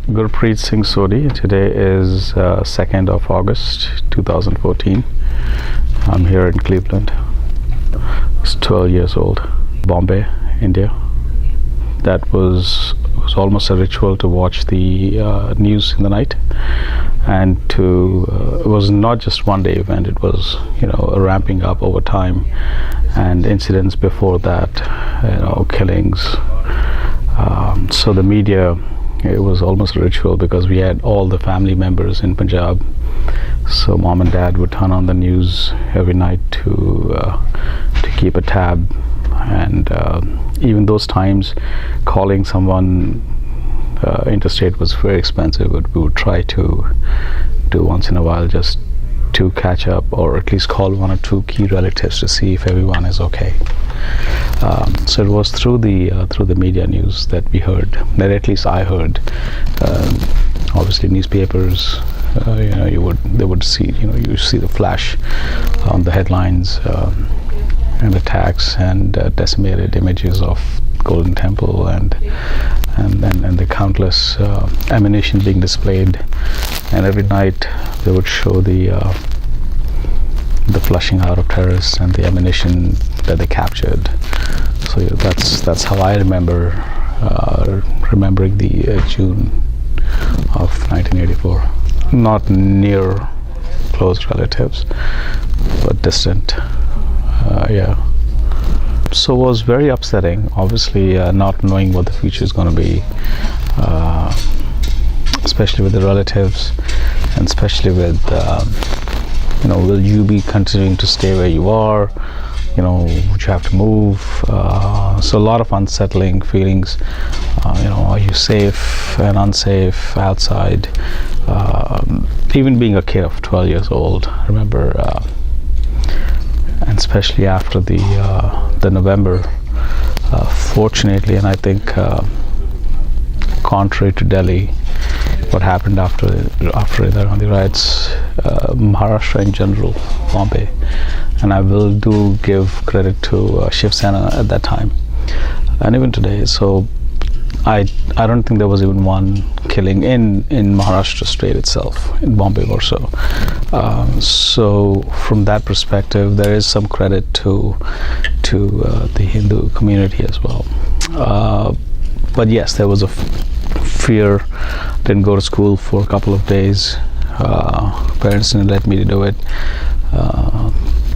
Gurpreet Singh Sodhi. Today is 2nd of August 2014. I'm here in Cleveland. I was 12 years old. Bombay, India. That was almost a ritual to watch the news in the night, and it was not just one day event. It was a ramping up over time, and incidents before that, killings. So the media, it was almost a ritual because we had all the family members in Punjab. So mom and dad would turn on the news every night to keep a tab, and even those times, calling someone interstate was very expensive. But we would try to do once in a while just to catch up, or at least call one or two key relatives to see if everyone is okay. So it was through the media news that we heard, that at least I heard. Obviously, newspapers, they would see, you see the flash on the headlines, and attacks and decimated images of Golden Temple and the countless ammunition being displayed. And every night they would show the flushing out of terrorists and the ammunition that they captured. So that's how I remembering the June of 1984. Not near close relatives, but distant. So it was very upsetting, obviously, not knowing what the future is going to be, especially with the relatives, and especially with will you be continuing to stay where you are, would you have to move? So a lot of unsettling feelings. Are you safe and unsafe outside? Even being a kid of 12 years old, I remember, and especially after the November, fortunately, and I think contrary to Delhi, what happened after the Indira riots, Maharashtra in general, Bombay, and I will give credit to Shiv Sena at that time, and even today. So I don't think there was even one killing in Maharashtra state itself, in Bombay or so. So from that perspective, there is some credit to the Hindu community as well. But yes, there was a fear. Didn't go to school for a couple of days. Parents didn't let me to do it.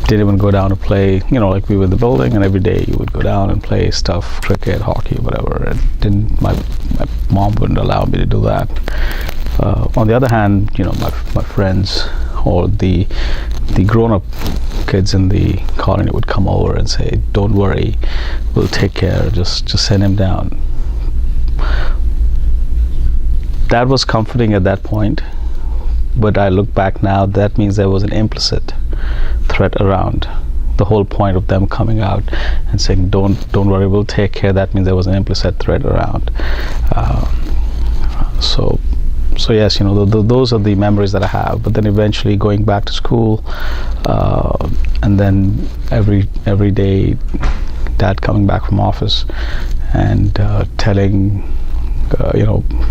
Didn't even go down to play, like we were in the building, and every day you would go down and play stuff, cricket, hockey, whatever. And my mom wouldn't allow me to do that. On the other hand, my friends or the grown-up kids in the colony would come over and say, "Don't worry, we'll take care. Just send him down." That was comforting at that point, but I look back now, that means there was an implicit threat around. The whole point of them coming out and saying, don't worry, we'll take care, that means there was an implicit threat around. So yes, those are the memories that I have. But then eventually going back to school, and then every day dad coming back from office and telling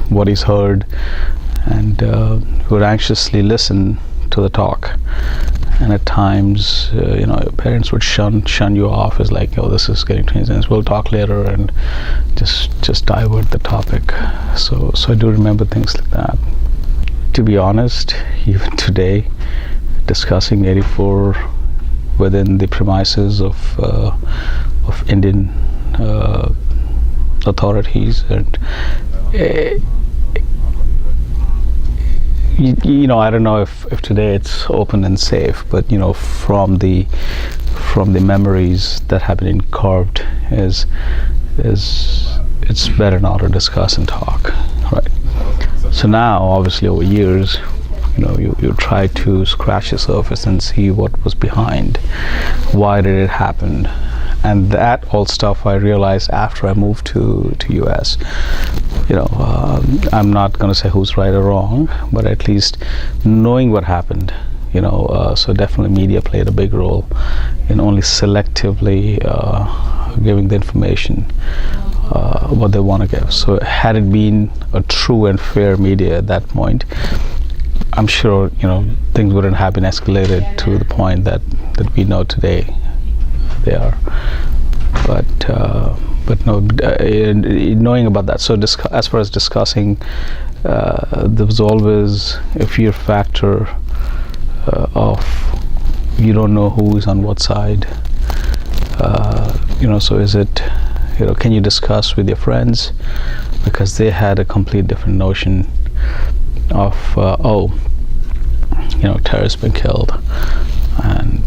what he's heard, and would anxiously listen to the talk. And at times, parents would shun you off as like, "Oh, this is getting too intense. We'll talk later," and just divert the topic. So I do remember things like that. To be honest, even today, discussing '84 within the premises of Indian authorities, and I don't know if today it's open and safe, but from the memories that have been carved, is it's better not to discuss and talk, right? So now, obviously, over years, you try to scratch the surface and see what was behind, why did it happen. And that all stuff I realized after I moved to US. I'm not going to say who's right or wrong, but at least knowing what happened. So definitely media played a big role in only selectively giving the information. what they want to give. So had it been a true and fair media at that point, I'm sure things wouldn't have been escalated to the point that we know today they are. But no, knowing about that. So as far as discussing, there was always a fear factor of you don't know who is on what side. So is it, can you discuss with your friends, because they had a complete different notion of terrorists been killed, and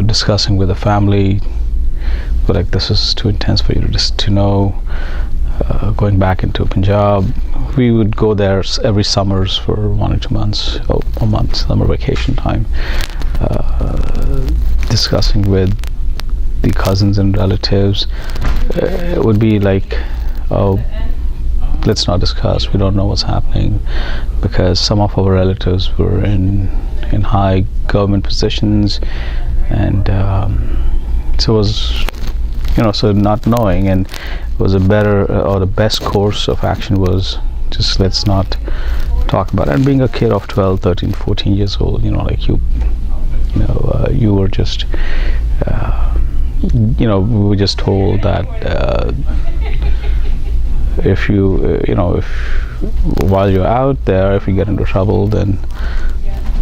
discussing with the family, but like, this is too intense for you to know. Going back into Punjab, we would go there every summers for 1 or 2 months, a month, summer vacation time, discussing with the cousins and relatives. It would be like, let's not discuss, we don't know what's happening, because some of our relatives were in high government positions, and so it was, so not knowing, and it was a better or the best course of action was just let's not talk about it. And being a kid of 12, 13, 14 years old, like you were just we were just told that if while you're out there, if you get into trouble, then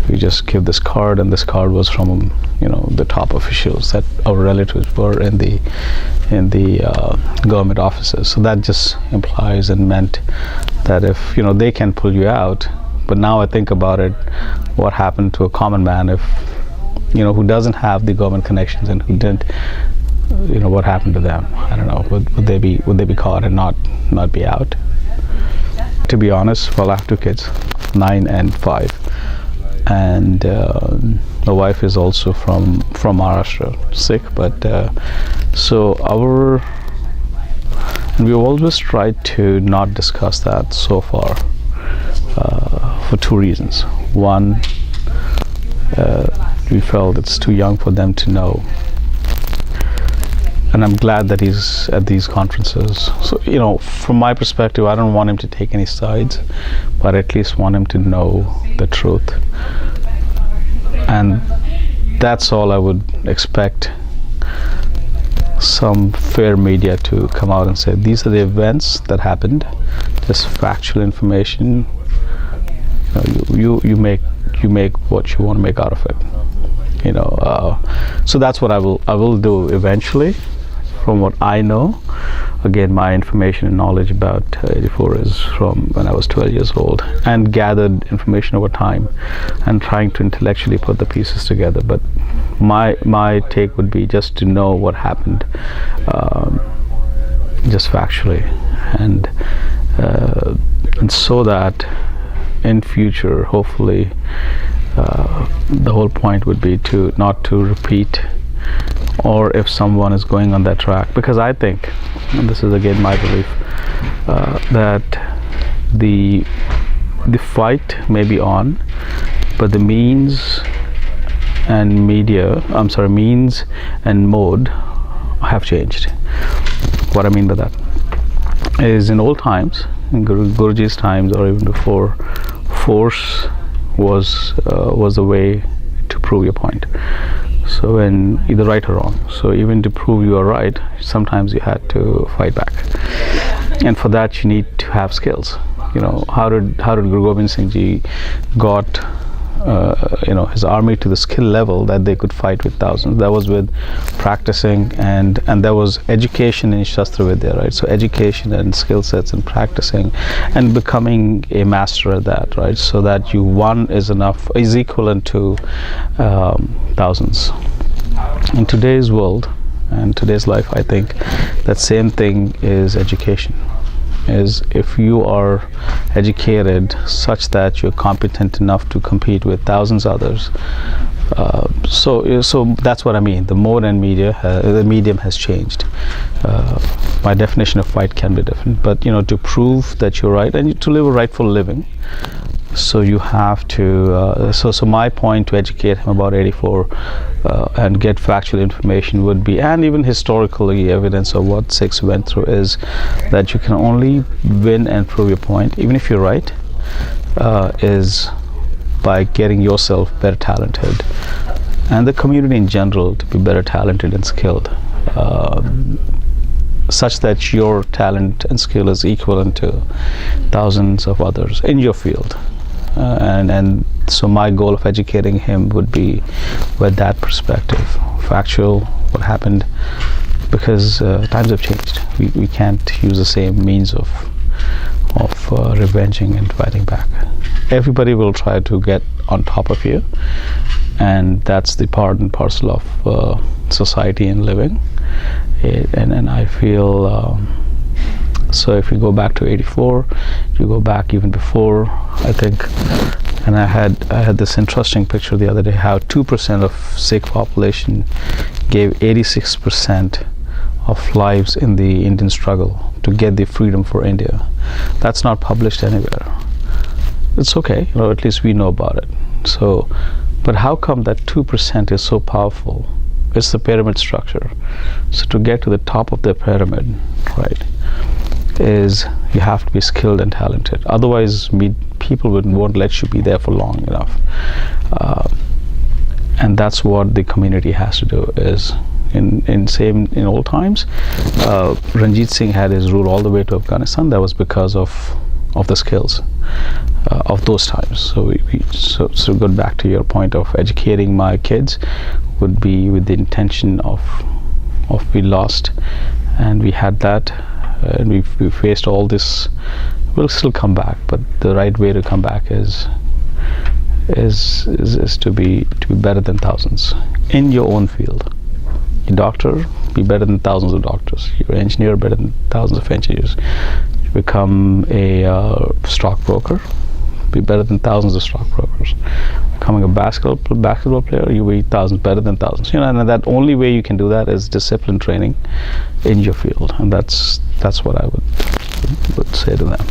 you just give this card, and this card was from the top officials that our relatives were in the government offices. So that just implies and meant that if they can pull you out. But now I think about it, what happened to a common man if who doesn't have the government connections and who didn't, what happened to them? I don't know. Would they be caught and not be out? To be honest, well, I have 2 kids, 9 and 5, and my wife is also from Maharashtra, Sikh, but and we've always tried to not discuss that so far, for 2 reasons. One, we felt it's too young for them to know, and I'm glad that he's at these conferences. So from my perspective, I don't want him to take any sides, but at least want him to know the truth, and that's all I would expect. Some fair media to come out and say these are the events that happened, just factual information. You make what you want to make out of it. So that's what I will do eventually. From what I know, again, my information and knowledge about 84 is from when I was 12 years old, and gathered information over time and trying to intellectually put the pieces together. But my take would be just to know what happened, just factually, and so that in future, hopefully, the whole point would be to not to repeat, or if someone is going on that track, because I think, and this is again my belief, that the fight may be on, but the means and mode have changed. What I mean by that is, in old times, in Guruji's times or even before, force was the way to prove your point. So, in either right or wrong. So even to prove you are right, sometimes you had to fight back, and for that you need to have skills. How did Guru Gobind Singh Ji got his army to the skill level that they could fight with thousands? That was with practicing, and there was education in Shastra Vidya, right? So education and skill sets and practicing and becoming a master at that, right? So that one is equivalent to thousands. In today's world and today's life, I think that same thing is education. Is if you are educated such that you're competent enough to compete with thousands others. So that's what I mean. The mode and the medium has changed. My definition of fight can be different, but to prove that you're right and to live a rightful living, So you have to, so my point to educate him about 84 and get factual information would be, and even historically evidence of what Sikhs went through, is that you can only win and prove your point, even if you're right, is by getting yourself better talented, and the community in general to be better talented and skilled, such that your talent and skill is equivalent to thousands of others in your field. And so my goal of educating him would be with that perspective, factual, what happened, because times have changed. We can't use the same means of revenging and fighting back. Everybody will try to get on top of you, and that's the part and parcel of society and living. And I feel so if you go back to 84, you go back even before, I think, and I had this interesting picture the other day, how 2% of Sikh population gave 86% of lives in the Indian struggle to get the freedom for India. That's not published anywhere. It's okay, at least we know about it. So, but how come that 2% is so powerful? It's the pyramid structure. So to get to the top of the pyramid, right, is you have to be skilled and talented. Otherwise, people won't let you be there for long enough. And that's what the community has to do. Is in old times, Ranjit Singh had his rule all the way to Afghanistan. That was because of the skills of those times. So so go back to your point of educating my kids would be with the intention of we lost, and we had that, and we faced all this. We'll still come back, but the right way to come back is to be better than thousands in your own field. Your doctor, be better than thousands of doctors. Your engineer, better than thousands of engineers. You become a stockbroker, be better than thousands of stockbrokers. Becoming a basketball player, you be thousands, better than thousands. And that only way you can do that is discipline training in your field, and that's what I would say to them.